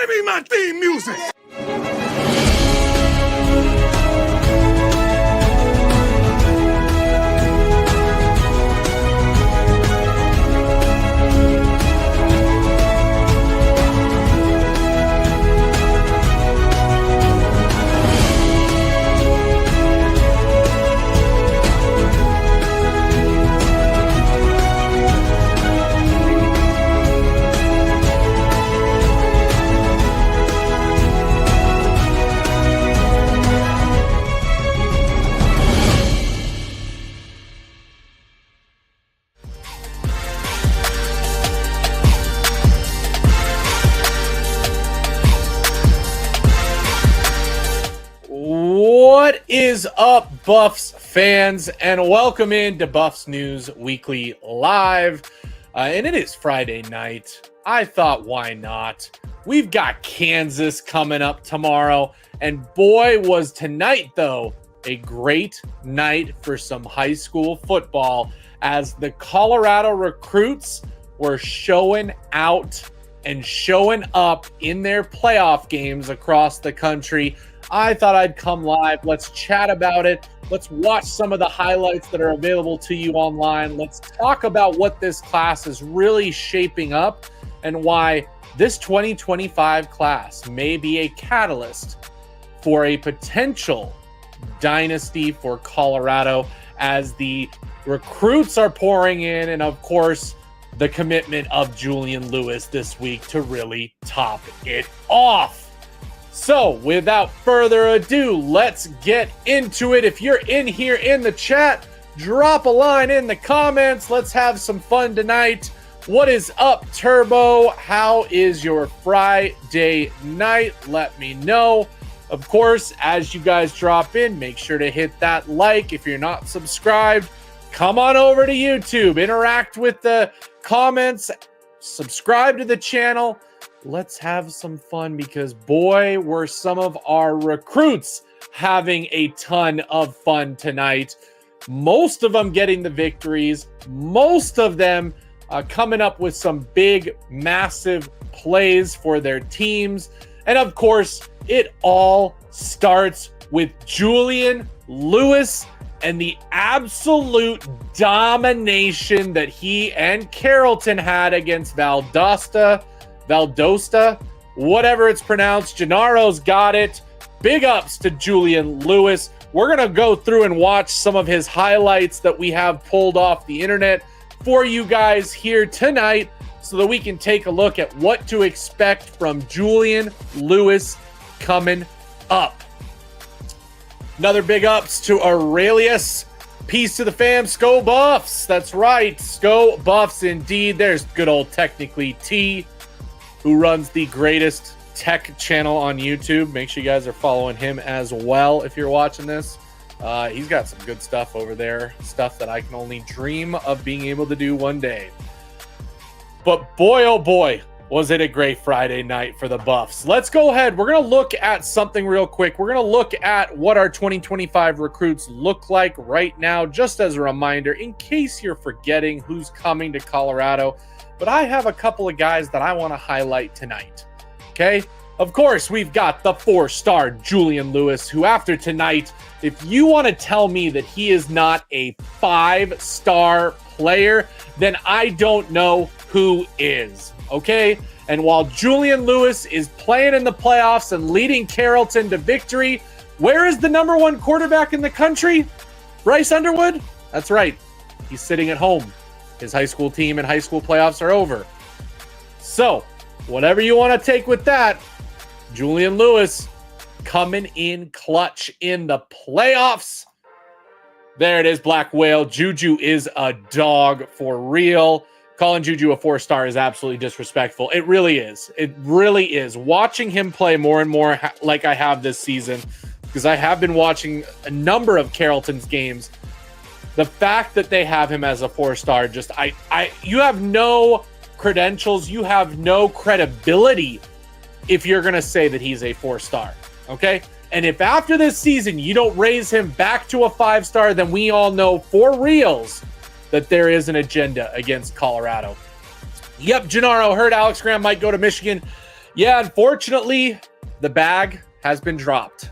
Give me my theme music. What is up, Buffs fans, and welcome into Buffs News Weekly Live. And it is Friday night. I thought, why not? We've got Kansas coming up tomorrow, and boy, was tonight, though, a great night for some high school football as the Colorado recruits were showing out and showing up in their playoff games across the country. I thought I'd come live. Let's chat about it. Let's watch some of the highlights that are available to you online. Let's talk about what this class is really shaping up and why this 2025 class may be a catalyst for a potential dynasty for Colorado as the recruits are pouring in, and of course, the commitment of Julian Lewis this week to really top it off. So, without further ado, let's get into it. If you're in here in the chat, drop a line in the comments. Let's have some fun tonight. What is up, Turbo? How is your Friday night? Let me know. Of course, as you guys drop in, make sure to hit that like. If you're not subscribed, come on over to YouTube. Interact with the comments. Subscribe to the channel. Let's have some fun because, boy, were some of our recruits having a ton of fun tonight. Most of them getting the victories. Most of them coming up with some big, massive plays for their teams. And, of course, it all starts with Julian Lewis and the absolute domination that he and Carrollton had against Valdosta, whatever it's pronounced. Gennaro's got it. Big ups to Julian Lewis. We're going to go through and watch some of his highlights that we have pulled off the internet for you guys here tonight so that we can take a look at what to expect from Julian Lewis coming up. Another big ups to Aurelius. Peace to the fam, Sco Buffs. That's right, Sco Buffs indeed. There's good old Technically T, who runs the greatest tech channel on YouTube. Make sure you guys are following him as well if you're watching this. He's got some good stuff over there, stuff that I can only dream of being able to do one day. But boy, oh boy, was it a great Friday night for the Buffs. Let's go ahead. We're going to look at something real quick. We're going to look at what our 2025 recruits look like right now, just as a reminder, in case you're forgetting who's coming to Colorado. But I have a couple of guys that I want to highlight tonight. Okay? Of course, we've got the 4-star Julian Lewis, who after tonight, if you want to tell me that he is not a 5-star player, then I don't know who is. Okay? And while Julian Lewis is playing in the playoffs and leading Carrollton to victory, where is the number 1 quarterback in the country? Bryce Underwood? That's right. He's sitting at home. His high school team and high school playoffs are over. So, whatever you want to take with that, Julian Lewis coming in clutch in the playoffs. There it is, Black Whale. Juju is a dog for real. Calling Juju a 4-star is absolutely disrespectful. It really is. It really is. Watching him play more and more like I have this season, because I have been watching a number of Carrollton's games, the fact that they have him as a 4-star, just you have no credentials, you have no credibility if you're going to say that he's a 4-star, okay? And if after this season you don't raise him back to a 5-star, then we all know for reals that there is an agenda against Colorado. Yep, Gennaro heard Alex Graham might go to Michigan. Yeah, unfortunately, the bag has been dropped.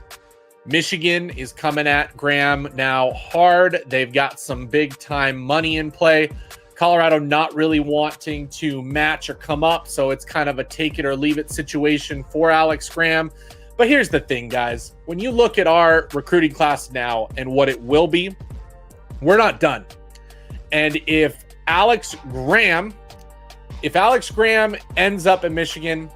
Michigan is coming at Graham now hard. They've got some big-time money in play. Colorado not really wanting to match or come up, so it's kind of a take-it-or-leave-it situation for Alex Graham. But here's the thing, guys. When you look at our recruiting class now and what it will be, we're not done. And if Alex Graham ends up in Michigan,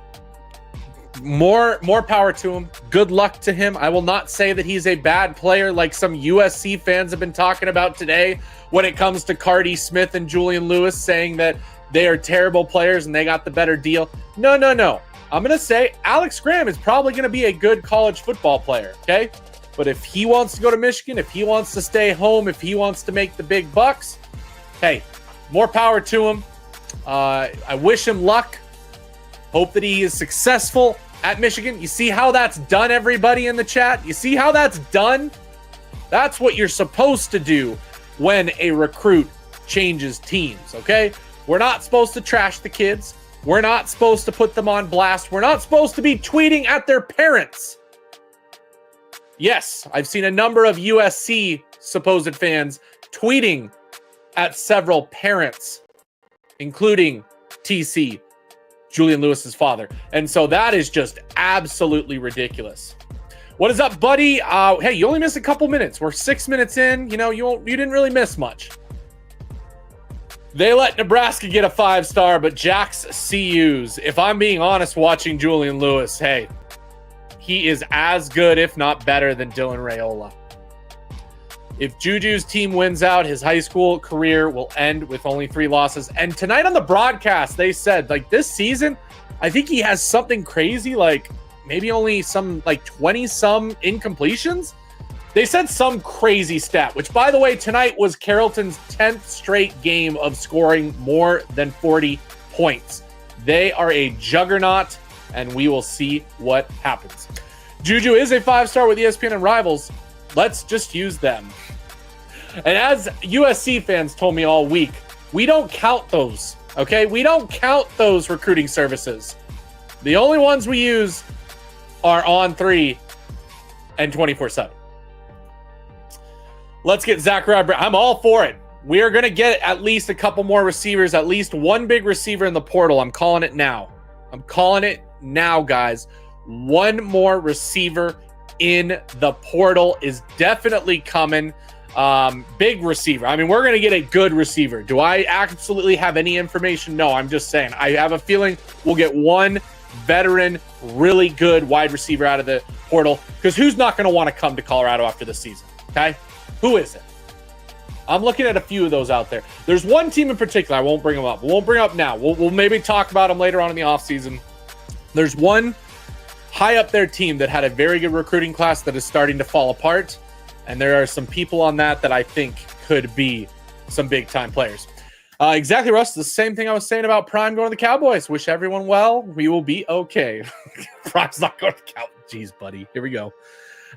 more power to him. Good luck to him. I will not say that he's a bad player like some USC fans have been talking about today when it comes to Cardi Smith and Julian Lewis, saying that they are terrible players and they got the better deal. No. I'm going to say Alex Graham is probably going to be a good college football player, okay? But if he wants to go to Michigan, if he wants to stay home, if he wants to make the big bucks, hey, more power to him. I wish him luck. Hope that he is successful at Michigan. You see how that's done, everybody in the chat? You see how that's done? That's what you're supposed to do when a recruit changes teams, okay? We're not supposed to trash the kids. We're not supposed to put them on blast. We're not supposed to be tweeting at their parents. Yes, I've seen a number of USC supposed fans tweeting at several parents, including TC, Julian Lewis's father. And so that is just absolutely ridiculous. What is up, buddy? Hey, you only missed a couple minutes. We're 6 minutes in. You know, you didn't really miss much. They let Nebraska get a 5-star, but Jack's CUs. If I'm being honest, watching Julian Lewis, hey, he is as good, if not better, than Dylan Raiola. If Juju's team wins out, his high school career will end with only 3 losses. And tonight on the broadcast, they said, like, this season, I think he has something crazy, like maybe only some, like 20-some incompletions. They said some crazy stat, which, by the way, tonight was Carrollton's 10th straight game of scoring more than 40 points. They are a juggernaut, and we will see what happens. Juju is a 5-star with ESPN and Rivals. Let's just use them. And as USC fans told me all week, we don't count those, okay? We don't count those recruiting services. The only ones we use are On3 and 24/7. Let's get Zachariah Brown. I'm all for it. We are going to get at least a couple more receivers, at least one big receiver in the portal. I'm calling it now. I'm calling it now, guys. One more receiver in the portal is definitely coming. Big receiver. I mean, we're going to get a good receiver. Do I absolutely have any information? No, I'm just saying. I have a feeling we'll get one veteran, really good wide receiver out of the portal, because who's not going to want to come to Colorado after this season? Okay? Who is it? I'm looking at a few of those out there. There's one team in particular. I won't bring them up. We won't bring up now. We'll maybe talk about them later on in the offseason. There's one high up their team that had a very good recruiting class that is starting to fall apart. And there are some people on that I think could be some big-time players. Exactly, Russ. The same thing I was saying about Prime going to the Cowboys. Wish everyone well. We will be okay. Prime's not going to the Cowboys. Jeez, buddy. Here we go.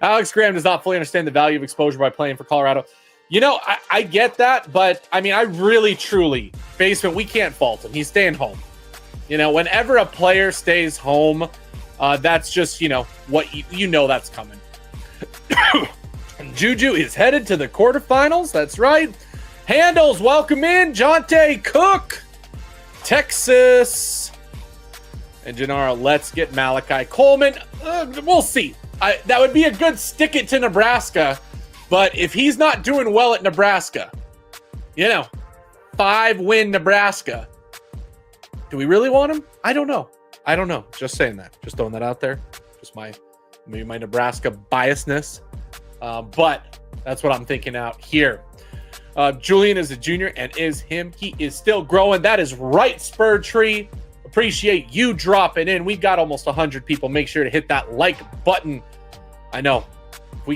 Alex Graham does not fully understand the value of exposure by playing for Colorado. You know, I get that, but, I mean, I really, truly, Basement, we can't fault him. He's staying home. You know, whenever a player stays home, that's just, you know, what you know that's coming. Juju is headed to the quarterfinals. That's right. Handles, welcome in. Jonte Cook, Texas. And Gennaro, let's get Malachi Coleman. We'll see. That would be a good stick it to Nebraska. But if he's not doing well at Nebraska, you know, 5-win Nebraska, do we really want him? I don't know. Just saying that. Just throwing that out there. Just maybe my Nebraska biasness. But that's what I'm thinking out here. Julian is a junior and is him. He is still growing. That is right, Spur Tree. Appreciate you dropping in. We've got almost 100 people. Make sure to hit that like button. I know. If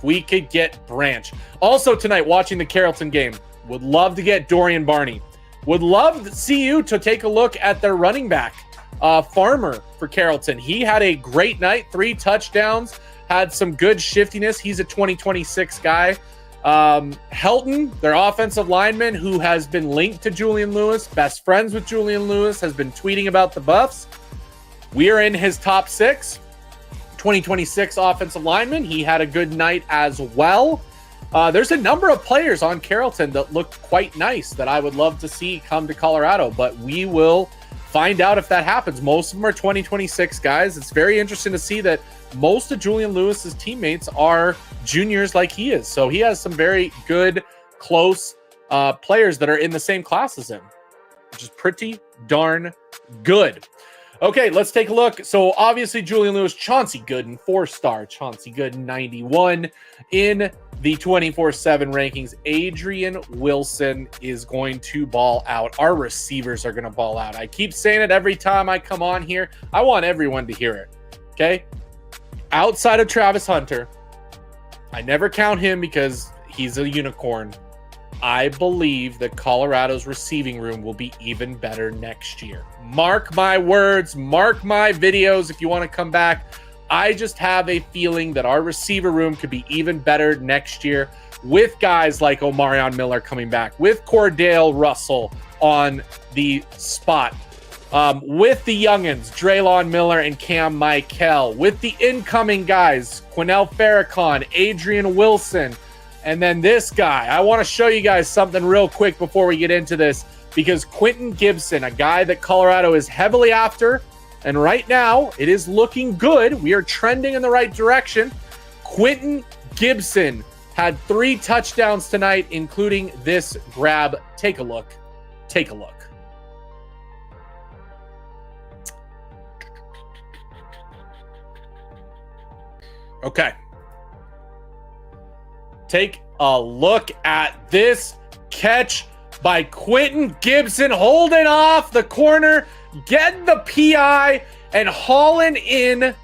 we could get Branch. Also tonight, watching the Carrollton game, would love to get Dorian Barney. Would love to see you to take a look at their running back, Farmer for Carrollton. He had a great night, 3 touchdowns. Had some good shiftiness. He's a 2026 guy. Helton, their offensive lineman, who has been linked to Julian Lewis, best friends with Julian Lewis, has been tweeting about the Buffs. We are in his top 6. 2026 offensive lineman. He had a good night as well. There's a number of players on Carrollton that look quite nice that I would love to see come to Colorado, but we will find out if that happens. Most of them are 2026 guys. It's very interesting to see that most of Julian Lewis's teammates are juniors like he is. So he has some very good, close players that are in the same class as him, which is pretty darn good. Okay, let's take a look. So obviously Julian Lewis, Chauncey Gooden, 4-star. Chauncey Gooden, 91 in the 24/7 rankings. Adrian Wilson is going to ball out. Our receivers are going to ball out. I keep saying it every time I come on here. I want everyone to hear it, okay? Outside of Travis Hunter, I never count him because he's a unicorn. I believe that Colorado's receiving room will be even better next year. Mark my words, mark my videos if you want to come back. I just have a feeling that our receiver room could be even better next year with guys like Omarion Miller coming back, with Cordell Russell on the spot, with the youngins, Draylon Miller and Cam Michael, with the incoming guys, Quinnell Farrakhan, Adrian Wilson, and then this guy. I want to show you guys something real quick before we get into this, because Quentin Gibson, a guy that Colorado is heavily after, and right now it is looking good. We are trending in the right direction. Quentin Gibson had 3 touchdowns tonight, including this grab. Take a look. Take a look. Okay. Take a look at this catch by Quentin Gibson, holding off the corner, getting the PI, and hauling in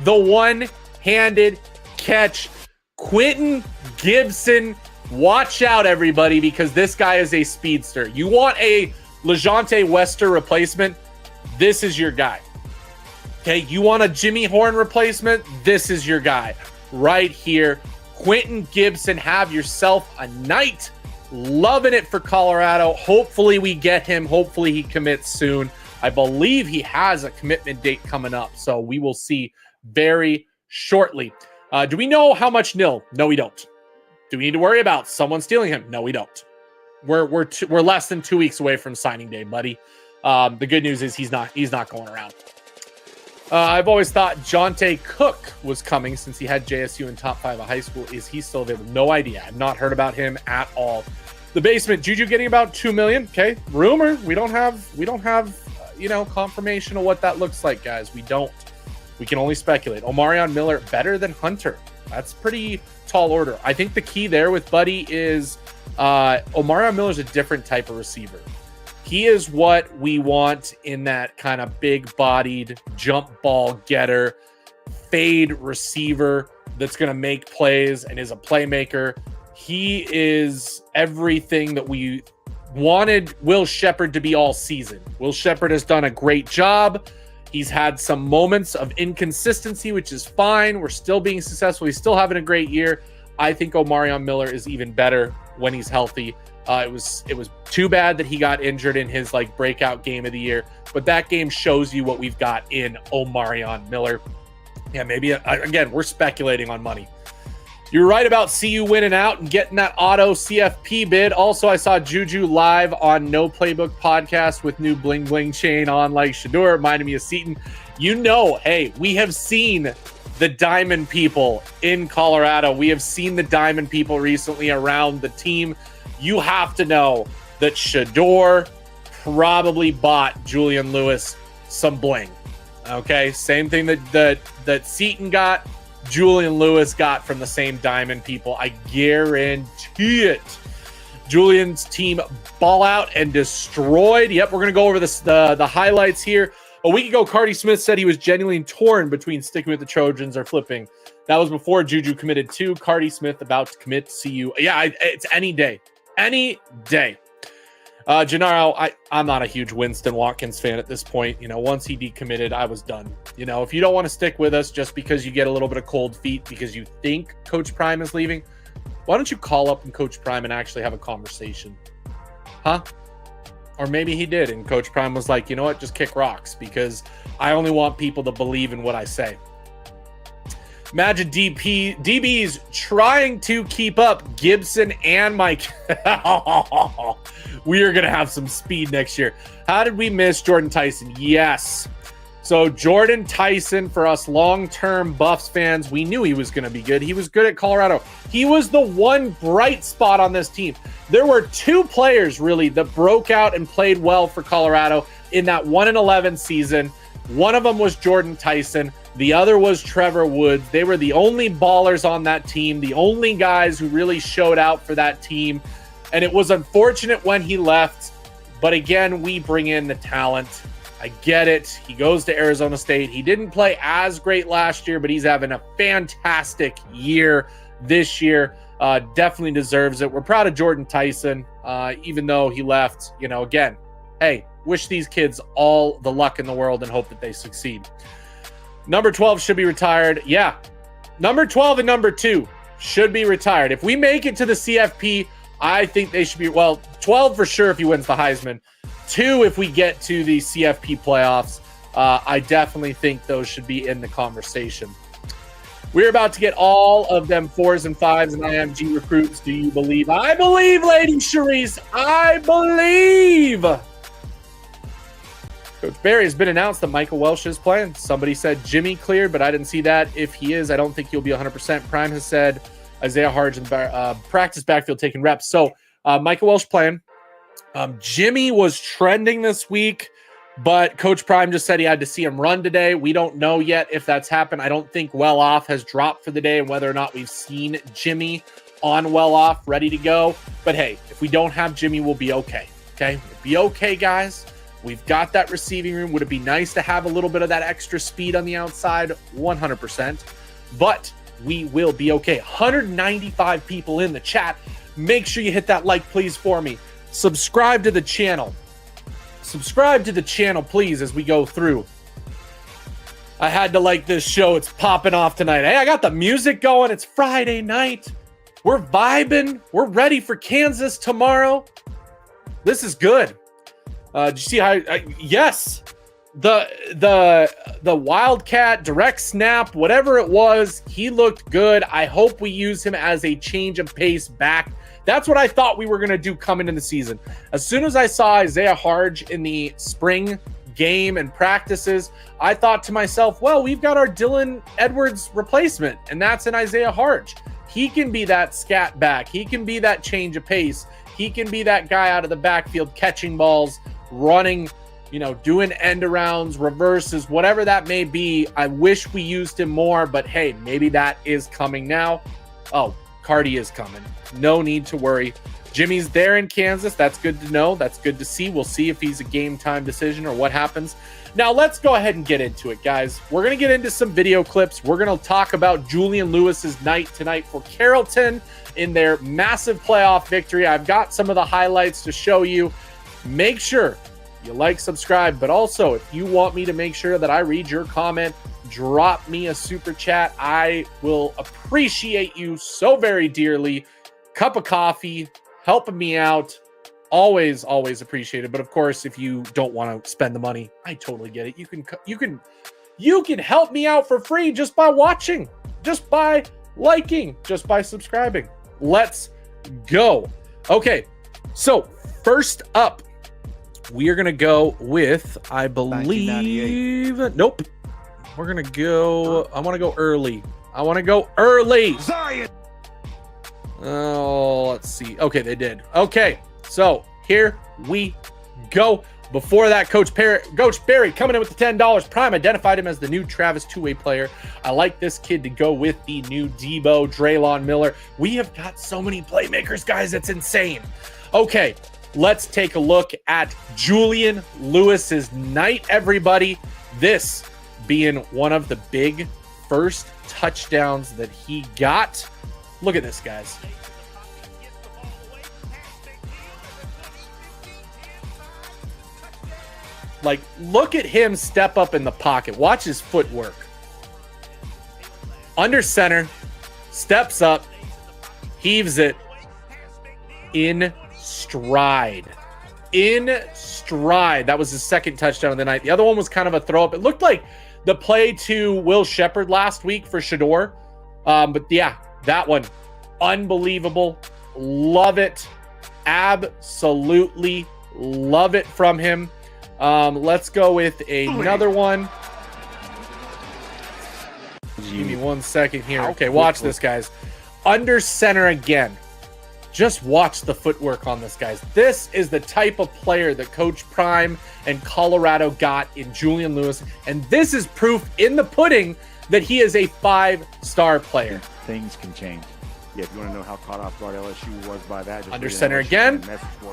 the one-handed catch. Quentin Gibson, watch out, everybody, because this guy is a speedster. You want a LeJontay Wester replacement? This is your guy. Okay, you want a Jimmy Horn replacement? This is your guy right here. Quentin Gibson, have yourself a night. Loving it for Colorado. Hopefully we get him. Hopefully he commits soon. I believe he has a commitment date coming up, so we will see very shortly. Do we know how much nil? No, we don't. Do we need to worry about someone stealing him? No, we don't. We're less than 2 weeks away from signing day, buddy. The good news is he's not going around. I've always thought Jonte Cook was coming since he had JSU in top 5 of high school. Is he still available? No idea. I've not heard about him at all. The basement, Juju getting about $2 million. Okay, rumor. We don't have confirmation of what that looks like, guys. We don't. We can only speculate. Omarion Miller better than Hunter. That's pretty tall order. I think the key there with Buddy is Omarion Miller's a different type of receiver. He is what we want in that kind of big-bodied jump ball getter, fade receiver that's going to make plays and is a playmaker. He is everything that we wanted Will Shepherd to be all season. Will Shepherd has done a great job. He's had some moments of inconsistency, which is fine. We're still being successful. He's still having a great year. I think Omarion Miller is even better when he's healthy. It was too bad that he got injured in his breakout game of the year, but that game shows you what we've got in Omarion Miller. Yeah, maybe again, we're speculating on money. You're right about CU winning out and getting that auto CFP bid. Also, I saw Juju live on No Playbook podcast with new bling bling chain on like Shador, reminded me of Seton. Hey, we have seen the Diamond people in Colorado. We have seen the Diamond people recently around the team. You have to know that Shador probably bought Julian Lewis some bling. Okay, same thing that Seton got, Julian Lewis got from the same Diamond people. I guarantee it. Julian's team ball out and destroyed. Yep, we're gonna go over the highlights here. A week ago, Cardi Smith said he was genuinely torn between sticking with the Trojans or flipping. That was before Juju committed to. Cardi Smith about to commit to CU. Yeah, it's any day. Any day. Gennaro, I'm not a huge Winston Watkins fan at this point. Once he decommitted, I was done. If you don't want to stick with us just because you get a little bit of cold feet because you think Coach Prime is leaving, why don't you call up and Coach Prime and actually have a conversation? Huh? Or maybe he did, and Coach Prime was like, you know what, just kick rocks, because I only want people to believe in what I say. Imagine DBs trying to keep up Gibson and Mike. We are going to have some speed next year. How did we miss Jordan Tyson? Yes. So Jordan Tyson, for us long-term Buffs fans, we knew he was going to be good. He was good at Colorado. He was the one bright spot on this team. There were two players, really, that broke out and played well for Colorado in that 1-11 season. One of them was Jordan Tyson. The other was Trevor Woods. They were the only ballers on that team, the only guys who really showed out for that team. And it was unfortunate when he left. But again, we bring in the talent. I get it. He goes to Arizona State. He didn't play as great last year, but he's having a fantastic year this year. Definitely deserves it. We're proud of Jordan Tyson, even though he left. You know, again, hey, wish these kids all the luck in the world and hope that they succeed. Number 12 should be retired. Yeah, number 12 and number 2 should be retired. If we make it to the CFP, I think they should be, well, 12 for sure if he wins the Heisman. 2 if we get to the CFP playoffs. I definitely think those should be in the conversation. We're about to get all of them 4s and 5s and IMG recruits. Do you believe? I believe, Lady Charisse. I believe. Coach Barry has been announced that Michael Welsh is playing. Somebody said Jimmy cleared, but I didn't see that. If he is, I don't think he'll be 100%. Prime has said Isaiah Harge in the practice backfield taking reps. So Michael Welsh playing. Jimmy was trending this week, but Coach Prime just said he had to see him run today. We don't know yet if that's happened. I don't think Well Off has dropped for the day, and whether or not we've seen Jimmy on Well Off ready to go. But hey, if we don't have Jimmy, we'll be okay. Okay, we'll be okay, guys. We've got that receiving room. Would it be nice to have a little bit of that extra speed on the outside? 100%. But we will be okay. 195 people in the chat. Make sure you hit that like, please, for me. Subscribe to the channel. Subscribe to the channel, please, as we go through. I had to like this show. It's popping off tonight. Hey, I got the music going. It's Friday night. We're vibing. We're ready for Kansas tomorrow. This is good. Did you see how? Yes, the Wildcat direct snap, whatever it was, he looked good. I hope we use him as a change of pace back. That's what I thought we were going to do coming in the season. As soon as I saw Isaiah Harge in the spring game and practices, I thought to myself, well, we've got our Dylan Edwards replacement, and that's an Isaiah Harge. He can be that scat back. He can be that change of pace. He can be that guy out of the backfield catching balls, running, you know, doing end arounds, reverses, whatever that may be. I wish we used him more, but hey, maybe that is coming now. Oh, Cardi is coming. No need to worry. Jimmy's there in Kansas. That's good to know. That's good to see. We'll see if he's a game time decision or what happens. Now, let's go ahead and get into it, guys. We're going to get into some video clips. We're going to talk about Julian Lewis's night tonight for Carrollton in their massive playoff victory. I've got some of the highlights to show you. Make sure you like, subscribe, but also if you want me to make sure that I read your comment, drop me a super chat. I will appreciate you so very dearly. Cup of coffee, helping me out. Always, always appreciated. But of course, if you don't want to spend the money, I totally get it. You can help me out for free just by watching, just by liking, just by subscribing. Let's go. Okay, so first up, we are going to go with, I believe, nope. We're going to go, I want to go early. Zion. Oh, let's see. Okay, they did. Okay, so here we go. Before that, Coach Barry coming in with the $10. Prime identified him as the new Travis two-way player. I like this kid to go with the new Debo, Draylon Miller. We have got so many playmakers, guys. It's insane. Okay, let's take a look at Julian Lewis's night, everybody. This being one of the big first touchdowns that he got. Look at this, guys. Like, look at him step up in the pocket. Watch his footwork. Under center, steps up, heaves it in stride. in stride. That was his second touchdown of the night. The other one was kind of a throw up. It looked like the play to Will Shepherd last week for Shador. But yeah, that one, unbelievable. Love it. Absolutely love it from him. Let's go with another one. Give me 1 second here. Okay, watch this, guys. Under center again. Just watch the footwork on this, guys. This is the type of player that Coach Prime and Colorado got in Julian Lewis. And this is proof in the pudding that he is a 5-star player. Things can change. Yeah, if you want to know how caught off guard LSU was by that. Under center again.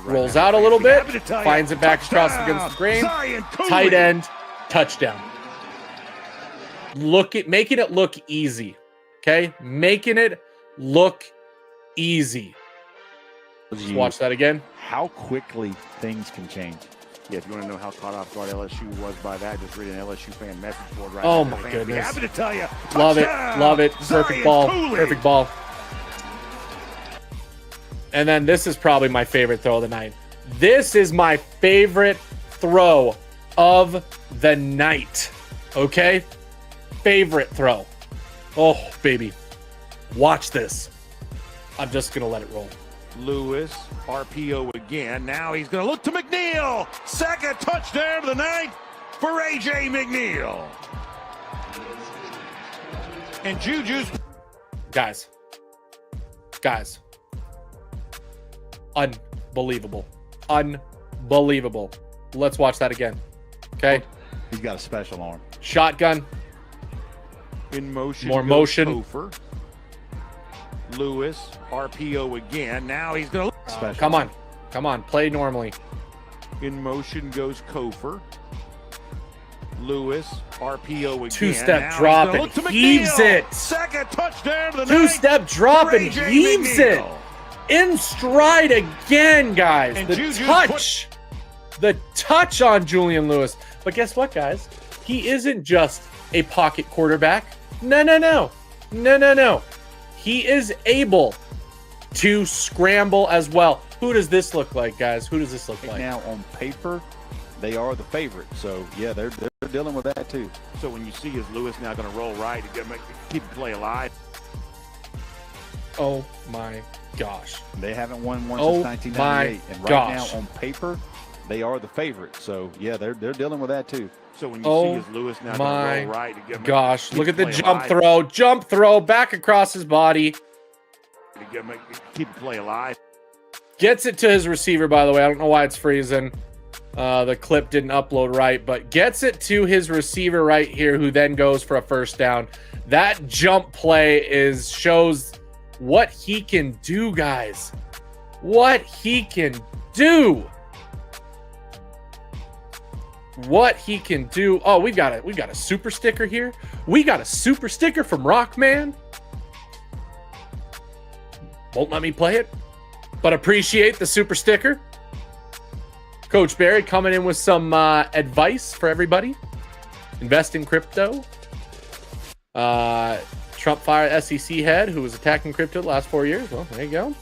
Rolls out a little bit. Finds it back across against the grain. Tight end. Touchdown. Making it look easy. Okay? Making it look easy. Let's watch that again. How quickly things can change. Yeah, if you want to know how caught off guard LSU was by that, just read an LSU fan message board right now. Oh my goodness. Happy to tell you. Love it. Love it. Perfect ball. Perfect ball. And then this is probably my favorite throw of the night. This is my favorite throw of the night. Okay? Favorite throw. Oh, baby. Watch this. I'm just going to let it roll. Lewis, RPO again. Now he's going to look to McNeil. Second touchdown of the night for A.J. McNeil. And Juju's. Guys. Unbelievable. Unbelievable. Let's watch that again. Okay? He's got a special arm. Shotgun. In motion. More motion. Hofer. Lewis, RPO again. Now he's going to come on. Come on. Play normally. In motion goes Kofer. Lewis, RPO again. Two-step drop and heaves it. Second touchdown of the Two-step drop and heaves it. In stride again, guys. And The touch on Julian Lewis. But guess what, guys? He isn't just a pocket quarterback. No. He is able to scramble as well. Who does this look like, guys? Who does this look like? Now, on paper, they are the favorite. So, yeah, they're dealing with that, too. So when you see is Lewis now going to roll right to keep the play alive? Oh, my gosh. They haven't won one since 1998. And right now, on paper, they are the favorite. So, yeah, they're dealing with that, too. So when you see is Lewis now going to roll right to gosh, look at the jump throw, back across his body. Keep the play alive. Gets it to his receiver, by the way. I don't know why it's freezing. The clip didn't upload right, but gets it to his receiver right here, who then goes for a first down. That jump play shows what he can do, guys. What he can do. What he can do. Oh, we've got a super sticker here. We got a super sticker from Rockman. Won't let me play it, but appreciate the super sticker. Coach Barry coming in with some advice for everybody. Invest in crypto. Trump fired SEC head who was attacking crypto the last 4 years. Well, there you go.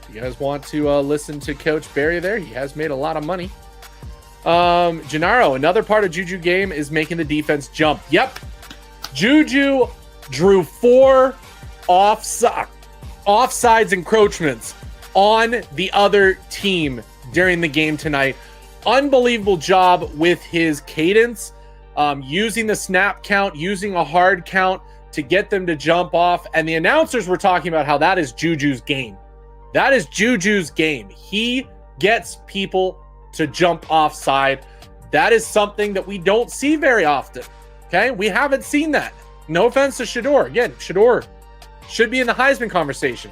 If you guys want to listen to Coach Barry there, he has made a lot of money. Gennaro, another part of Juju game is making the defense jump. Yep. Juju drew 4 offsides encroachments on the other team during the game tonight. Unbelievable job with his cadence, using the snap count, using a hard count to get them to jump off. And the announcers were talking about how that is Juju's game. That is Juju's game. He gets people to jump offside. That is something that we don't see very often. Okay, we haven't seen that. No offense to Shador. Again, Shador should be in the Heisman conversation,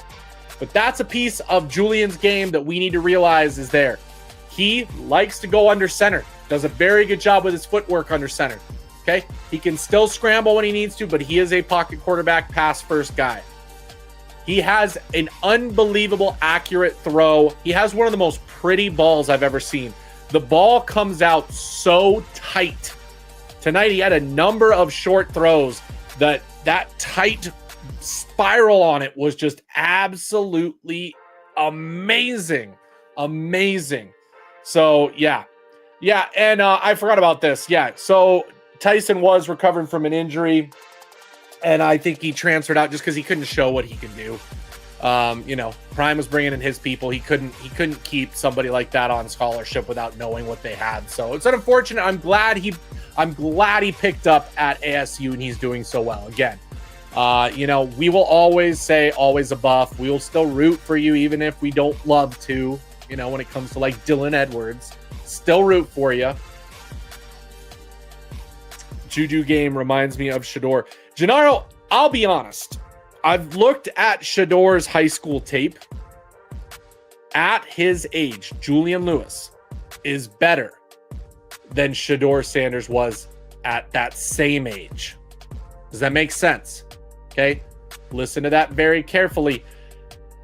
but that's a piece of Julian's game that we need to realize is there. He likes to go under center. Does a very good job with his footwork under center. Okay, he can still scramble when he needs to, but he is a pocket quarterback, pass first guy. He has an unbelievable accurate throw. He has one of the most pretty balls I've ever seen. The ball comes out so tight. Tonight he had a number of short throws that tight spiral on it was just absolutely amazing. Amazing. So, yeah. Yeah, and I forgot about this. Yeah, so Tyson was recovering from an injury, and I think he transferred out just because he couldn't show what he could do. Prime was bringing in his people. He couldn't keep somebody like that on scholarship without knowing what they had. So it's unfortunate. I'm glad he picked up at ASU and he's doing so well. Again, we will always say always a buff. We will still root for you even if we don't love to. When it comes to like Dylan Edwards, still root for you. Juju game reminds me of Shedeur. Gennaro, I'll be honest. I've looked at Shedor's high school tape. At his age, Julian Lewis is better than Shedeur Sanders was at that same age. Does that make sense? Okay. Listen to that very carefully.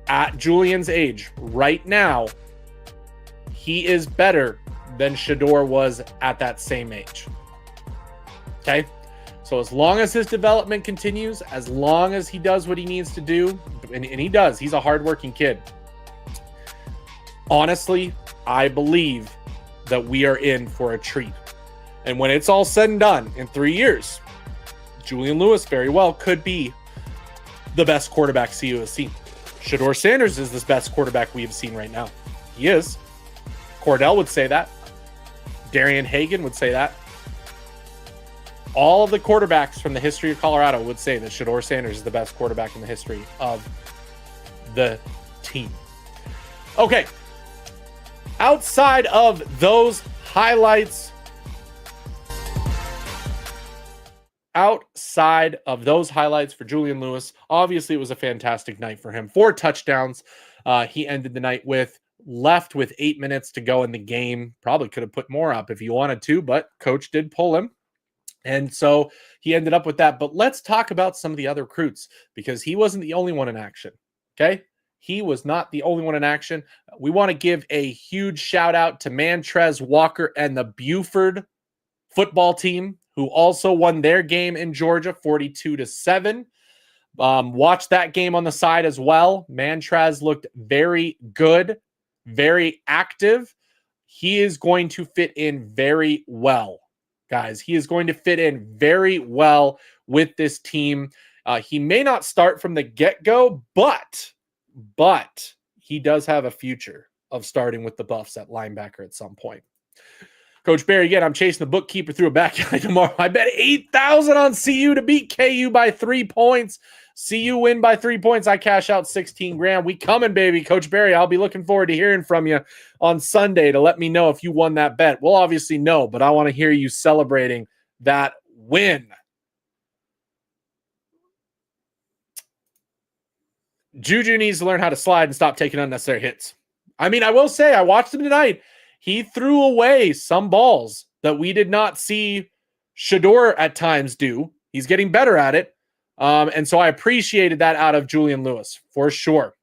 At Julian's age right now, he is better than Shedeur was at that same age. Okay. So as long as his development continues, as long as he does what he needs to do, and he does, he's a hardworking kid. Honestly, I believe that we are in for a treat. And when it's all said and done in 3 years, Julian Lewis very well could be the best quarterback CU has seen. Shedeur Sanders is the best quarterback we have seen right now. He is. Cordell would say that. Darian Hagan would say that. All of the quarterbacks from the history of Colorado would say that Shedeur Sanders is the best quarterback in the history of the team. Okay. Outside of those highlights for Julian Lewis, obviously it was a fantastic night for him. 4 touchdowns. He ended the night left with 8 minutes to go in the game. Probably could have put more up if he wanted to, but coach did pull him. And so he ended up with that. But let's talk about some of the other recruits because he wasn't the only one in action. Okay. He was not the only one in action. We want to give a huge shout out to Mantrez Walker and the Buford football team, who also won their game in Georgia 42-7. Watch that game on the side as well. Mantrez looked very good, very active. He is going to fit in very well, guys. He is going to fit in very well with this team. He may not start from the get-go, but he does have a future of starting with the Buffs at linebacker at some point. Coach Barry, again, I'm chasing the bookkeeper through a backyard tomorrow. I bet 8,000 on CU to beat KU by 3 points. CU win by 3 points. I cash out 16 grand. We coming, baby. Coach Barry, I'll be looking forward to hearing from you on Sunday to let me know if you won that bet. We'll obviously know, but I want to hear you celebrating that win. Juju needs to learn how to slide and stop taking unnecessary hits. I mean, I will say, I watched him tonight. He threw away some balls that we did not see Shedeur at times do. He's getting better at it. And so I appreciated that out of Julian Lewis for sure.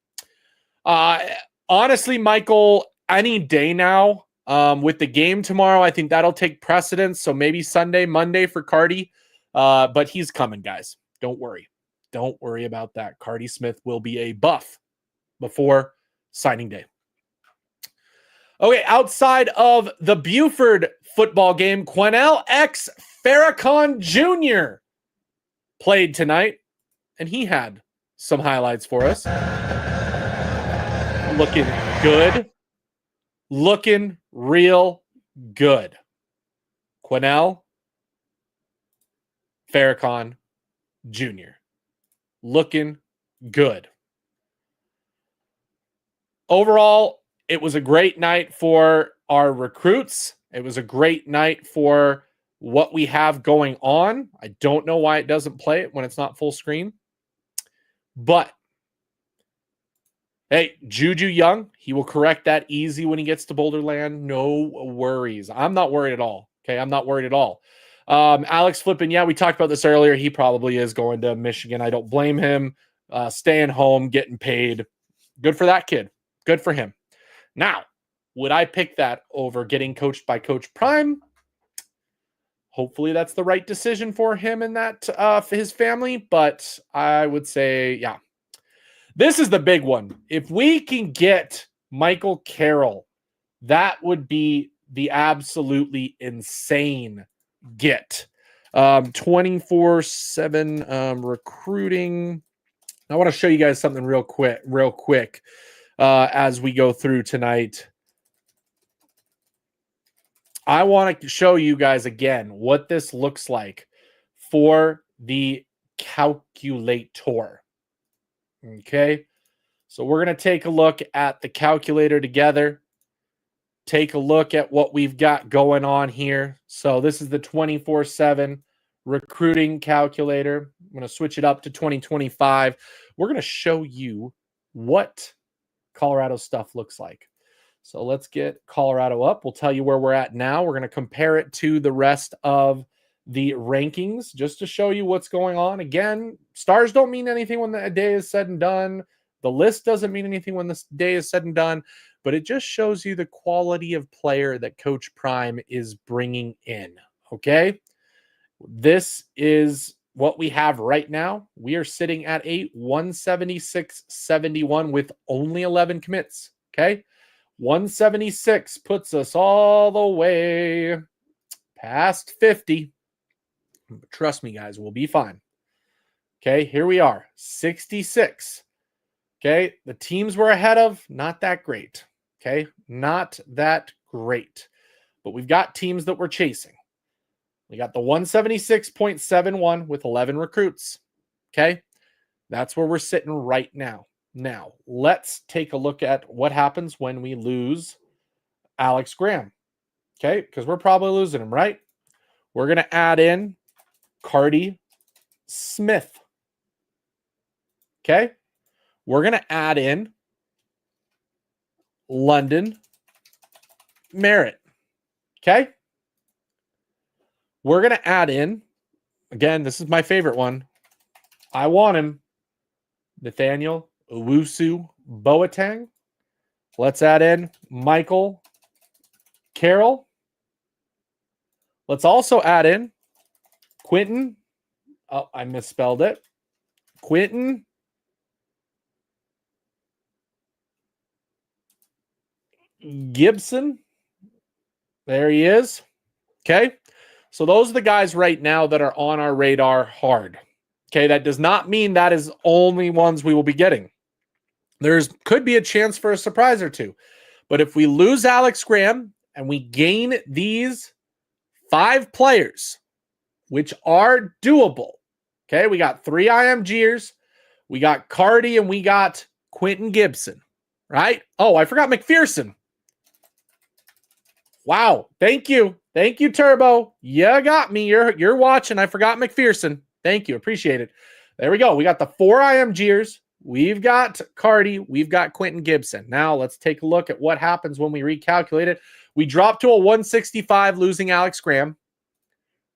Honestly, Michael, any day now with the game tomorrow, I think that'll take precedence. So maybe Sunday, Monday for Cardi. But he's coming, guys. Don't worry. Don't worry about that. Cardi Smith will be a buff before signing day. Okay, outside of the Buford football game, Quennell X Farrakhan Jr. played tonight, and he had some highlights for us. Looking good. Looking real good. Quennell Farrakhan Jr. Looking good. Overall, it was a great night for our recruits. It was a great night for what we have going on. I don't know why it doesn't play it when it's not full screen. But, hey, Juju Young, he will correct that easy when he gets to Boulderland. No worries. I'm not worried at all. Okay, I'm not worried at all. Alex Flippin, yeah, we talked about this earlier. He probably is going to Michigan. I don't blame him. Staying home, getting paid. Good for that kid. Good for him. Now, would I pick that over getting coached by Coach Prime? Hopefully that's the right decision for him and that for his family. But I would say, yeah, this is the big one. If we can get Michael Carroll That would be the absolutely insane get. 24/7 recruiting. I want to show you guys something real quick as we go through tonight. I want to show you guys again what this looks like for the calculator. Okay. So we're going to take a look at the calculator together. Take a look at what we've got going on here. So this is the 24/7 recruiting calculator. I'm going to switch it up to 2025. We're going to show you what Colorado stuff looks like. So let's get Colorado up. We'll tell you where we're at now. We're going to compare it to the rest of the rankings just to show you what's going on. Again, stars don't mean anything when the day is said and done. The list doesn't mean anything when the day is said and done, but it just shows you the quality of player that Coach Prime is bringing in. Okay. This is what we have right now. We are sitting at a 176.71 with only 11 commits. Okay. 176 puts us all the way past 50. But trust me, guys, we'll be fine. Okay, here we are, 66. Okay, the teams we're ahead of, not that great. Okay, not that great. But we've got teams that we're chasing. We got the 176.71 with 11 recruits. Okay, that's where we're sitting right now. Now, let's take a look at what happens when we lose Alex Graham. Okay, because we're probably losing him, right? We're going to add in Cardi Smith. Okay, we're going to add in London Merritt. Okay, we're going to add in, again, this is my favorite one. I want him, Nathaniel Owusu Boateng. Let's add in Michael Carroll. Let's also add in Quentin. Oh, I misspelled it. Quentin Gibson. There he is. Okay. So those are the guys right now that are on our radar hard. Okay. That does not mean that is only ones we will be getting. Could be a chance for a surprise or two. But if we lose Alex Graham and we gain these 5 players, which are doable. Okay, we got 3 IMGers, we got Cardi, and we got Quentin Gibson, right? Oh, I forgot McPherson. Wow, thank you. Thank you, Turbo. You got me. You're watching. I forgot McPherson. Thank you. Appreciate it. There we go. We got the 4 IMGers. We've got Cardi. We've got Quentin Gibson. Now let's take a look at what happens when we recalculate it. We drop to a 165, losing Alex Graham.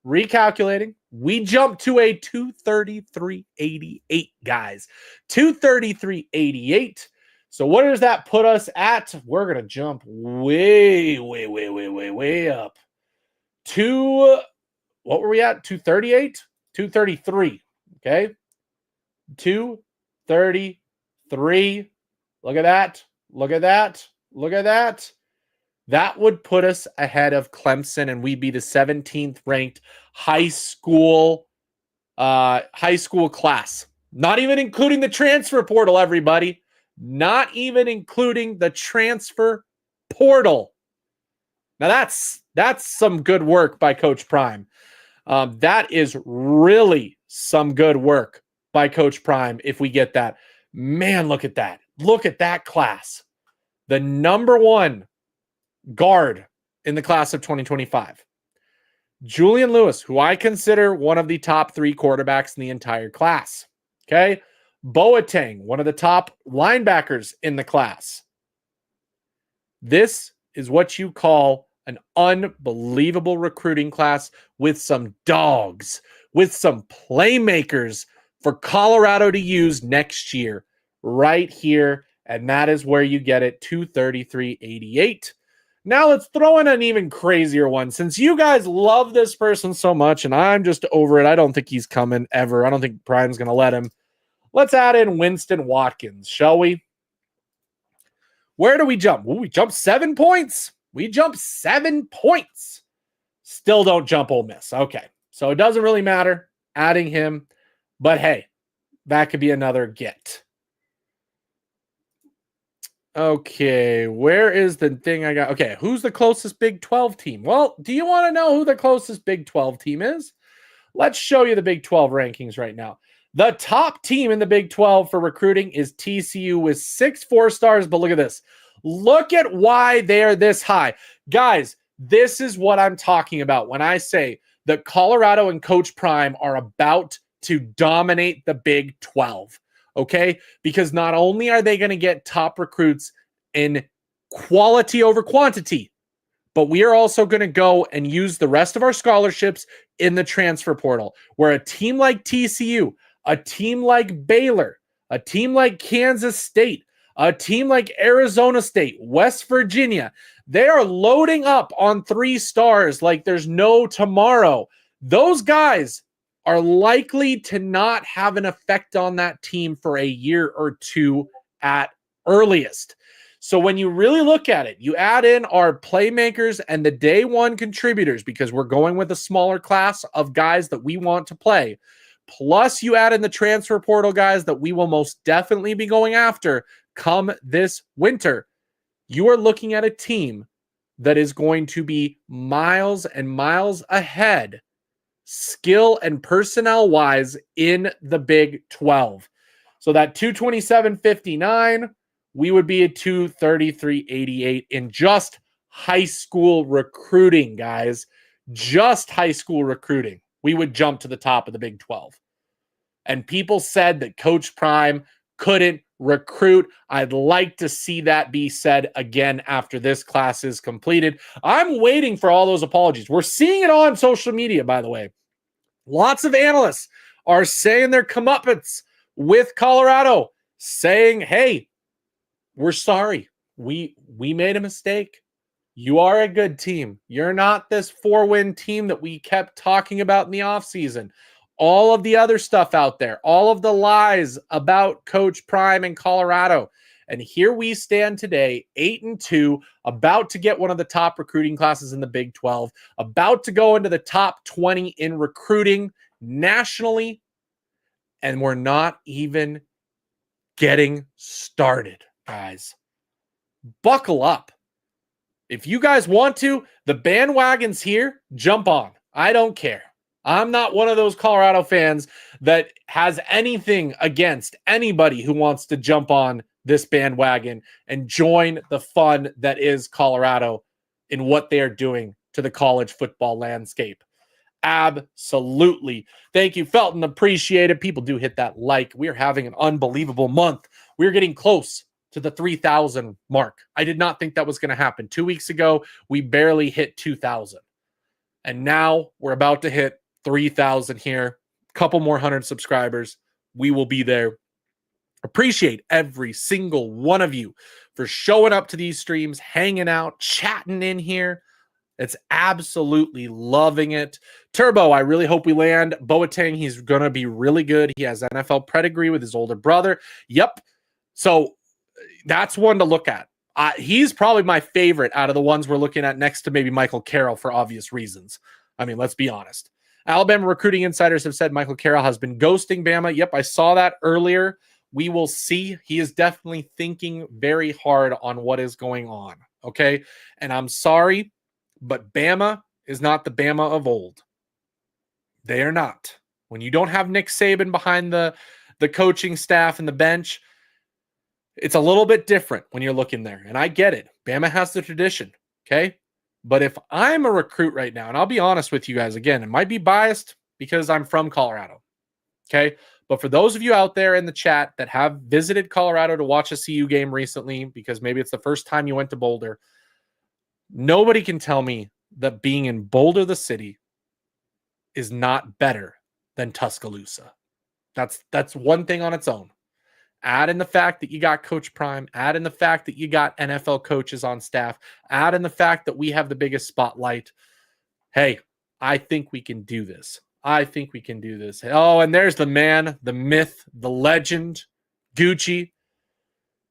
Recalculating, we jump to a 233.88, guys. 233.88. So what does that put us at? We're going to jump way up to, what were we at? 238? 233. Okay. 233. Look at that. Look at that. Look at that. That would put us ahead of Clemson, and we'd be the 17th ranked high school class. Not even including the transfer portal, everybody. Not even including the transfer portal. Now that's some good work by Coach Prime. That is really some good work by Coach Prime if we get that. Man, look at that. Look at that class. The number 1 guard in the class of 2025. Julian Lewis, who I consider one of the top 3 quarterbacks in the entire class. Okay. Boateng, one of the top linebackers in the class. This is what you call an unbelievable recruiting class with some dogs, with some playmakers for Colorado to use next year right here. And that is where you get it, 233.88. Now let's throw in an even crazier one. Since you guys love this person so much and I'm just over it, I don't think he's coming ever. I don't think Prime's going to let him. Let's add in Winston Watkins, shall we? Where do we jump? Ooh, we jump 7 points. We jump 7 points. Still don't jump Ole Miss. Okay. So it doesn't really matter adding him. But hey, that could be another get. Okay. Where is the thing I got? Okay. Who's the closest Big 12 team? Well, do you want to know who the closest Big 12 team is? Let's show you the Big 12 rankings right now. The top team in the Big 12 for recruiting is TCU with 6 4-stars. But look at this. Look at why they're this high. Guys, this is what I'm talking about when I say that Colorado and Coach Prime are about to dominate the Big 12. Okay? Because not only are they going to get top recruits in quality over quantity, but we are also going to go and use the rest of our scholarships in the transfer portal, where a team like TCU, a team like Baylor, a team like Kansas State, a team like Arizona State, West Virginia, they are loading up on 3 stars like there's no tomorrow. Those guys are likely to not have an effect on that team for a year or 2 at earliest. So when you really look at it, you add in our playmakers and the day one contributors, because we're going with a smaller class of guys that we want to play. Plus you add in the transfer portal guys that we will most definitely be going after come this winter. You are looking at a team that is going to be miles and miles ahead, skill and personnel wise, in the Big 12. So that 227.59, we would be at 233.88 in just high school recruiting, guys. Just high school recruiting. We would jump to the top of the Big 12. And people said that Coach Prime couldn't recruit. I'd like to see that be said again after this class is completed. I'm waiting for all those apologies. We're seeing it on social media, by the way. Lots of analysts are saying their comeuppance with Colorado, saying, hey, we're sorry. We made a mistake. You are a good team. You're not this 4-win team that we kept talking about in the offseason. All of the other stuff out there, all of the lies about Coach Prime in Colorado. And here we stand today, 8-2, about to get one of the top recruiting classes in the Big 12, about to go into the top 20 in recruiting nationally. And we're not even getting started, guys. Buckle up. If you guys want to, the bandwagon's here, jump on. I don't care. I'm not one of those Colorado fans that has anything against anybody who wants to jump on this bandwagon and join the fun that is Colorado in what they are doing to the college football landscape. Absolutely. Thank you, Felton. Appreciate it. People do hit that like. We are having an unbelievable month. We're getting close to the 3,000 mark. I did not think that was going to happen. 2 weeks ago, we barely hit 2,000. And now we're about to hit 3,000 here. A couple more 100 subscribers. We will be there. Appreciate every single one of you for showing up to these streams, hanging out, chatting in here. It's absolutely loving it. Turbo, I really hope we land Boateng. He's going to be really good. He has NFL pedigree with his older brother. Yep. So that's one to look at. He's probably my favorite out of the ones we're looking at, next to maybe Michael Carroll, for obvious reasons. I mean, let's be honest. Alabama recruiting insiders have said Michael Carroll has been ghosting Bama. Yep, I saw that earlier. We will see. He is definitely thinking very hard on what is going on. Okay. And I'm sorry, but Bama is not the Bama of old. They are not. When you don't have Nick Saban behind the coaching staff and the bench, it's a little bit different when you're looking there. And I get it. Bama has the tradition. Okay. But if I'm a recruit right now, and I'll be honest with you guys, again, it might be biased because I'm from Colorado. Okay. But for those of you out there in the chat that have visited Colorado to watch a CU game recently, because maybe it's the first time you went to Boulder, nobody can tell me that being in Boulder, the city, is not better than Tuscaloosa. That's one thing on its own. Add in the fact that you got Coach Prime, add in the fact that you got NFL coaches on staff, add in the fact that we have the biggest spotlight. Hey, I think we can do this. I think we can do this. Oh, and there's the man, the myth, the legend, Gucci.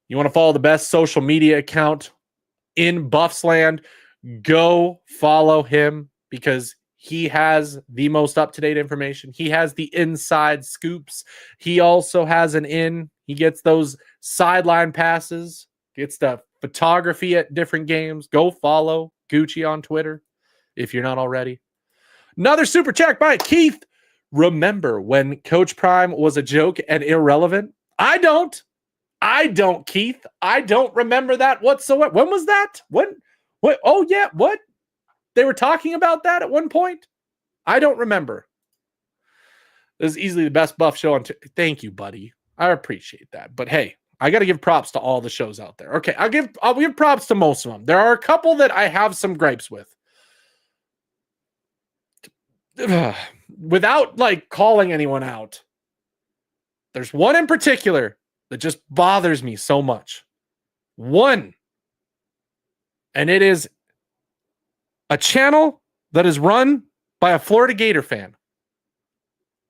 You want to follow the best social media account in Buffsland? Go follow him because he has the most up-to-date information. He has the inside scoops. He also has an in. He gets those sideline passes, gets the photography at different games. Go follow Gucci on Twitter if you're not already. Another super chat by Keith. Remember when Coach Prime was a joke and irrelevant? I don't, Keith. I don't remember that whatsoever. When was that? When? What? Oh, yeah. What? They were talking about that at one point? I don't remember. This is easily the best buff show on Thank you, buddy. I appreciate that. But hey, I got to give props to all the shows out there. Okay, I'll give props to most of them. There are a couple that I have some gripes with. Without like calling anyone out, there's one in particular that just bothers me so much. One. And it is a channel that is run by a Florida Gator fan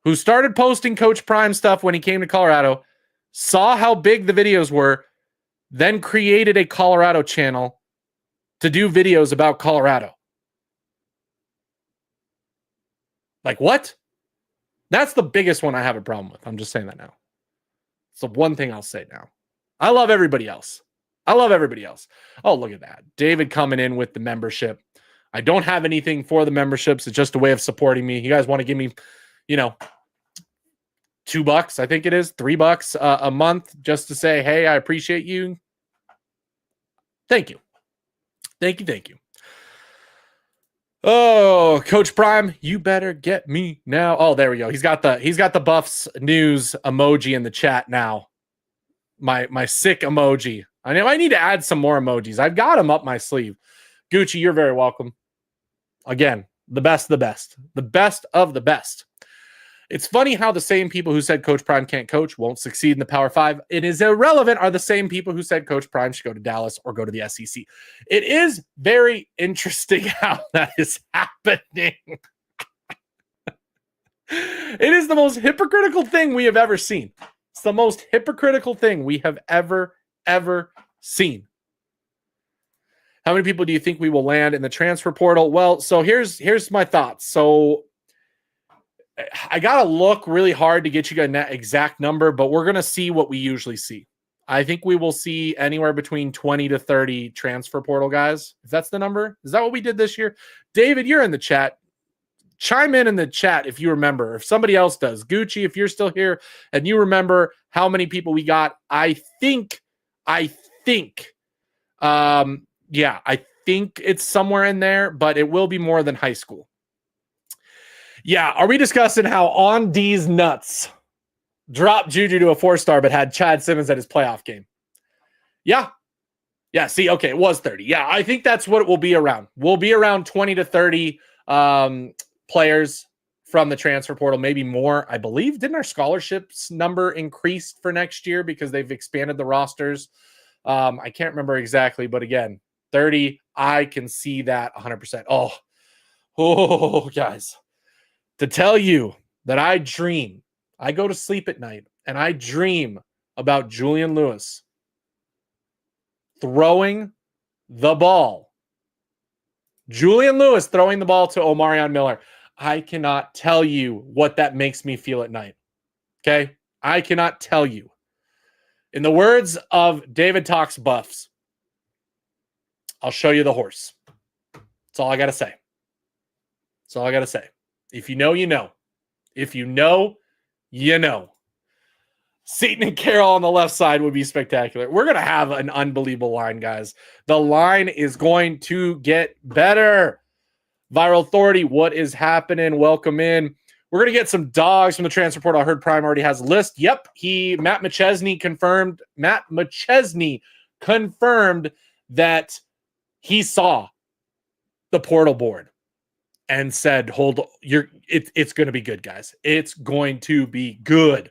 who started posting Coach Prime stuff when he came to Colorado, saw how big the videos were, then created a Colorado channel to do videos about Colorado. Like, what? That's the biggest one I have a problem with. I'm just saying that now. It's the one thing I'll say now. I love everybody else. Oh, look at that. David coming in with the membership. I don't have anything for the memberships. It's just a way of supporting me. You guys want to give me, $2, I think it is, $3 a month just to say, hey, I appreciate you. Thank you. Thank you. Oh, Coach Prime, you better get me now. Oh, there we go. He's got the Buffs news emoji in the chat now. My sick emoji. I know I need to add some more emojis. I've got them up my sleeve. Gucci, you're very welcome. Again, the best of the best. It's funny how the same people who said Coach Prime can't coach won't succeed in the Power 5. It is irrelevant are the same people who said Coach Prime should go to Dallas or go to the SEC. It is very interesting how that is happening. It is the most hypocritical thing we have ever seen. It's the most hypocritical thing we have ever seen. How many people do you think we will land in the transfer portal? Well, so here's my thoughts. So I got to look really hard to get you an exact number, but we're going to see what we usually see. I think we will see anywhere between 20 to 30 transfer portal guys. If that's the number, is that what we did this year? David, you're in the chat. Chime in the chat if you remember. If somebody else does. Gucci, if you're still here and you remember how many people we got, I think it's somewhere in there, but it will be more than high school. Yeah, are we discussing how On D's nuts dropped Juju to a 4-star but had Chad Simmons at his playoff game? Yeah, see, okay, it was 30. Yeah, I think that's what it will be around. We'll be around 20 to 30 players from the transfer portal, maybe more, I believe. Didn't our scholarships number increase for next year because they've expanded the rosters? I can't remember exactly, but again, 30, I can see that 100%. Oh, guys. To tell you that I go to sleep at night and I dream about Julian Lewis throwing the ball. Julian Lewis throwing the ball to Omarion Miller. I cannot tell you what that makes me feel at night. Okay? I cannot tell you. In the words of David Talks Buffs, I'll show you the horse. That's all I got to say. If you know, you know. If you know, you know. Seton and Carroll on the left side would be spectacular. We're going to have an unbelievable line, guys. The line is going to get better. Viral Authority, what is happening? Welcome in. We're going to get some dogs from the transfer portal. I heard Prime already has a list. Yep, Matt McChesney confirmed that he saw the portal board and said, it's going to be good, guys. It's going to be good.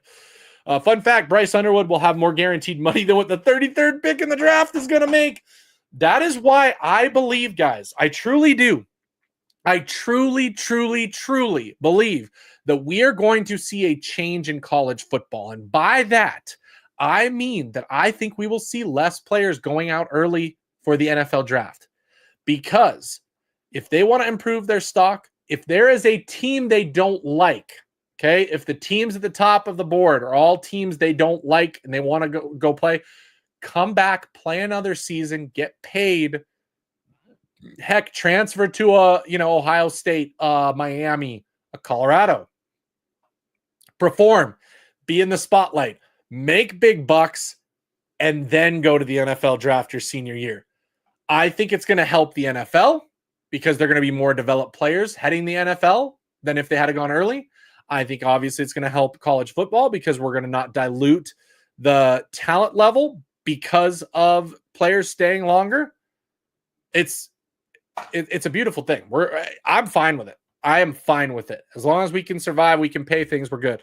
Fun fact, Bryce Underwood will have more guaranteed money than what the 33rd pick in the draft is going to make. That is why I believe, guys, I truly do. I truly believe that we are going to see a change in college football. And by that, I mean that I think we will see less players going out early for the NFL draft. because if they want to improve their stock, if there is a team they don't like, okay, if the teams at the top of the board are all teams they don't like and they want to go play, come back, play another season, get paid. Heck, transfer to Ohio State, Miami, Colorado. Perform, be in the spotlight, make big bucks, and then go to the NFL draft your senior year. I think it's going to help the NFL because they're going to be more developed players heading the NFL than if they had gone early. I think obviously it's going to help college football because we're going to not dilute the talent level because of players staying longer. It's a beautiful thing. I'm fine with it. I am fine with it. As long as we can survive, we can pay things, we're good.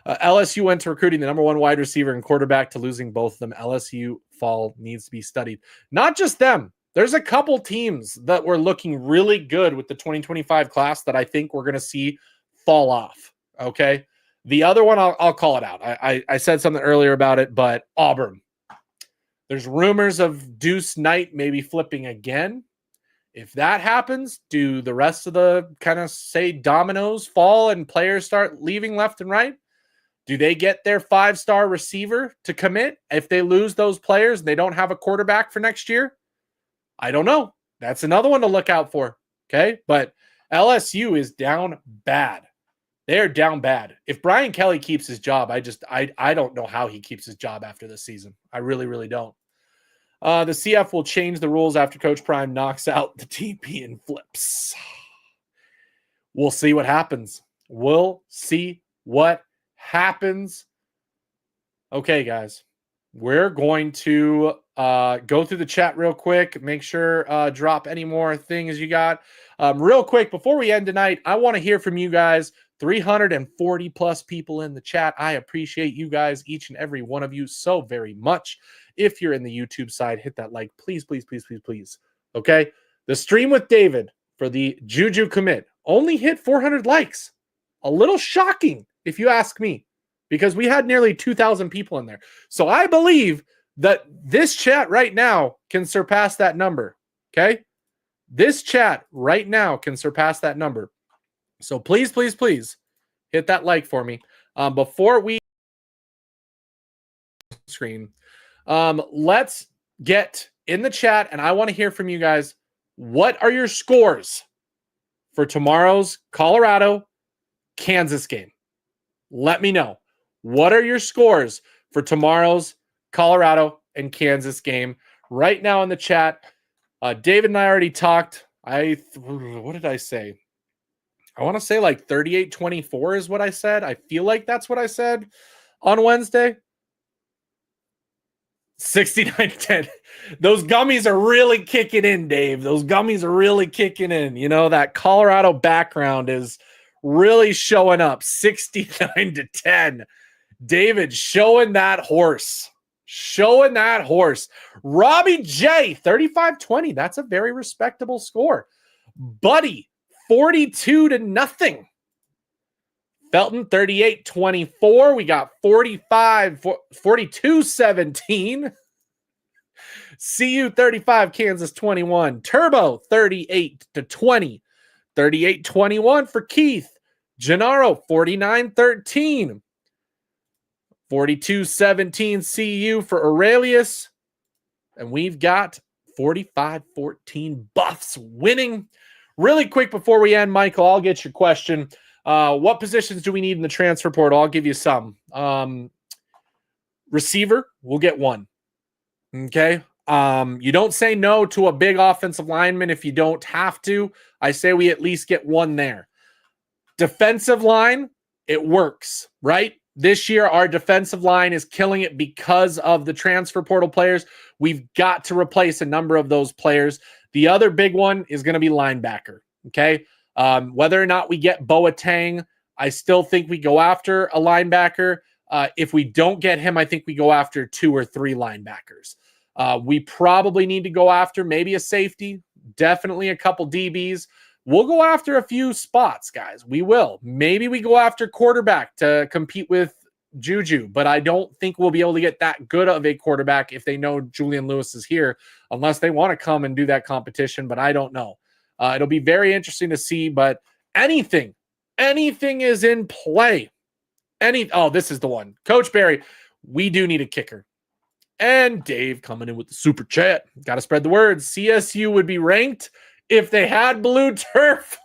LSU went to recruiting the number one wide receiver and quarterback to losing both of them. LSU fall needs to be studied. Not just them. There's a couple teams that were looking really good with the 2025 class that I think we're going to see fall off. Okay. The other one, I'll call it out. I said something earlier about it, but Auburn. There's rumors of Deuce Knight maybe flipping again. If that happens, do the rest of the kind of say dominoes fall and players start leaving left and right? Do they get their 5-star receiver to commit if they lose those players and they don't have a quarterback for next year? I don't know. That's another one to look out for. Okay. But LSU is down bad. They're down bad. If Brian Kelly keeps his job, I don't know how he keeps his job after this season. I really, really don't. The CF will change the rules after Coach Prime knocks out the TP and flips. We'll see what happens. We'll see what happens. Okay, guys. We're going to go through the chat real quick. Make sure drop any more things you got. Real quick, before we end tonight, I want to hear from you guys. 340 plus people in the chat. I appreciate you guys, each and every one of you, so very much. If you're in the YouTube side, hit that like, please, please, please, please, please. Okay. The stream with David for the Juju commit only hit 400 likes. A little shocking, if you ask me, because we had nearly 2,000 people in there. So I believe that this chat right now can surpass that number. Okay. This chat right now can surpass that number. So please, please, please hit that like for me. Before we screen, let's get in the chat, and I want to hear from you guys. What are your scores for tomorrow's Colorado-Kansas game? Let me know. What are your scores for tomorrow's Colorado and Kansas game? Right now in the chat. David and I already talked. What did I say? I want to say like 38-24 is what I said. I feel like that's what I said on Wednesday. 69-10. Those gummies are really kicking in, Dave. Those gummies are really kicking in. You know, that Colorado background is really showing up. 69-10. David showing that horse. Showing that horse. Robbie J, 35-20. That's a very respectable score. Buddy, 42-0. Felton, 38-24. We got 42-17. CU 35, Kansas 21. Turbo, 38-20. 38-21 for Keith. Gennaro, 49-13. 42-17 CU for Aurelius. And we've got 45-14 Buffs winning. Really quick before we end, Michael, I'll get your question. What positions do we need in the transfer portal? I'll give you some. Receiver, we'll get one. Okay. You don't say no to a big offensive lineman if you don't have to. I say we at least get one there. Defensive line, it works, right? This year, our defensive line is killing it because of the transfer portal players. We've got to replace a number of those players. The other big one is going to be linebacker. Okay. Whether or not we get Boateng, I still think we go after a linebacker. If we don't get him, I think we go after 2 or 3 linebackers. We probably need to go after maybe a safety, definitely a couple DBs. We'll go after a few spots, guys. We will. Maybe we go after quarterback to compete with Juju, but I don't think we'll be able to get that good of a quarterback if they know Julian Lewis is here, unless they want to come and do that competition, but I don't know. It'll be very interesting to see, but anything is in play. This is the one. Coach Barry, we do need a kicker. And Dave coming in with the super chat. Got to spread the word. CSU would be ranked if they had blue turf.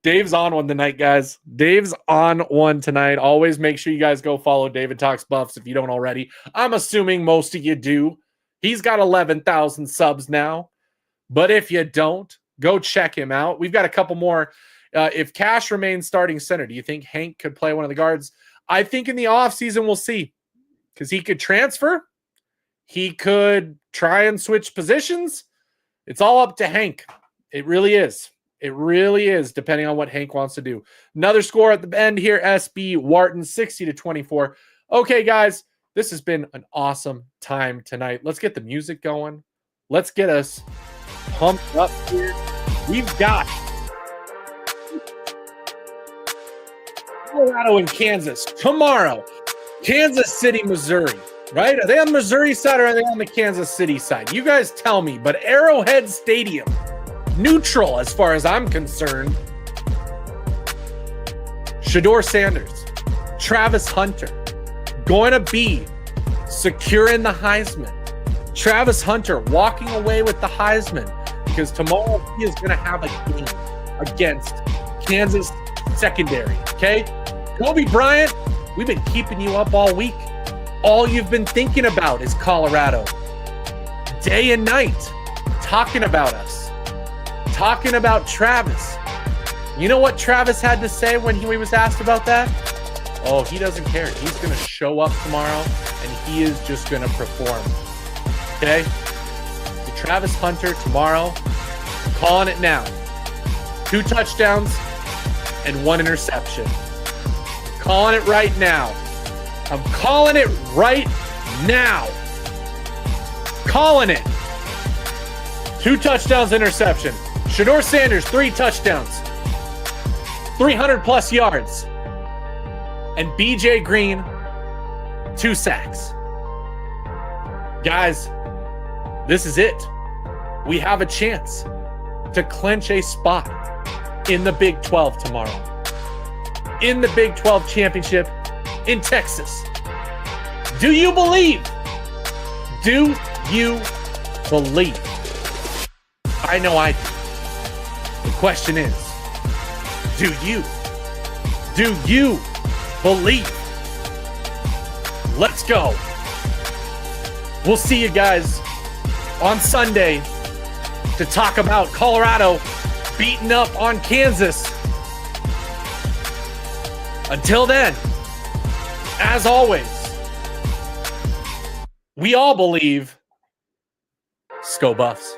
Dave's on one tonight, guys. Dave's on one tonight. Always make sure you guys go follow David Talks Buffs if you don't already. I'm assuming most of you do. He's got 11,000 subs now. But if you don't, go check him out. We've got a couple more. If Cash remains starting center, do you think Hank could play one of the guards? I think in the offseason we'll see. Because he could transfer. He could try and switch positions. It's all up to Hank. It really is. It really is, depending on what Hank wants to do. Another score at the end here, SB Wharton, 60-24. Okay, guys, this has been an awesome time tonight. Let's get the music going. Let's get us pumped up here. We've got Colorado and Kansas tomorrow. Kansas City, Missouri, right? Are they on the Missouri side or are they on the Kansas City side? You guys tell me, but Arrowhead Stadium, neutral as far as I'm concerned. Shedeur Sanders, Travis Hunter, going to be securing the Heisman. Travis Hunter walking away with the Heisman because tomorrow he is going to have a game against Kansas secondary, okay? Kobe Bryant, we've been keeping you up all week. All you've been thinking about is Colorado. Day and night, talking about us. Talking about Travis. You know what Travis had to say when he was asked about that? Oh, he doesn't care. He's going to show up tomorrow, and he is just going to perform. Okay? So Travis Hunter tomorrow, I'm calling it now. 2 touchdowns and 1 interception. Calling it right now. I'm calling it right now. Calling it. 2 touchdowns, interception. Shedeur Sanders, 3 touchdowns. 300 plus yards. And BJ Green, 2 sacks. Guys, this is it. We have a chance to clinch a spot in the Big 12 tomorrow. In the Big 12 championship in Texas. Do you believe? Do you believe? I know I do. The question is, do you? Do you believe? Let's go. We'll see you guys on Sunday to talk about Colorado beating up on Kansas. Until then, as always, we all believe. Go Buffs.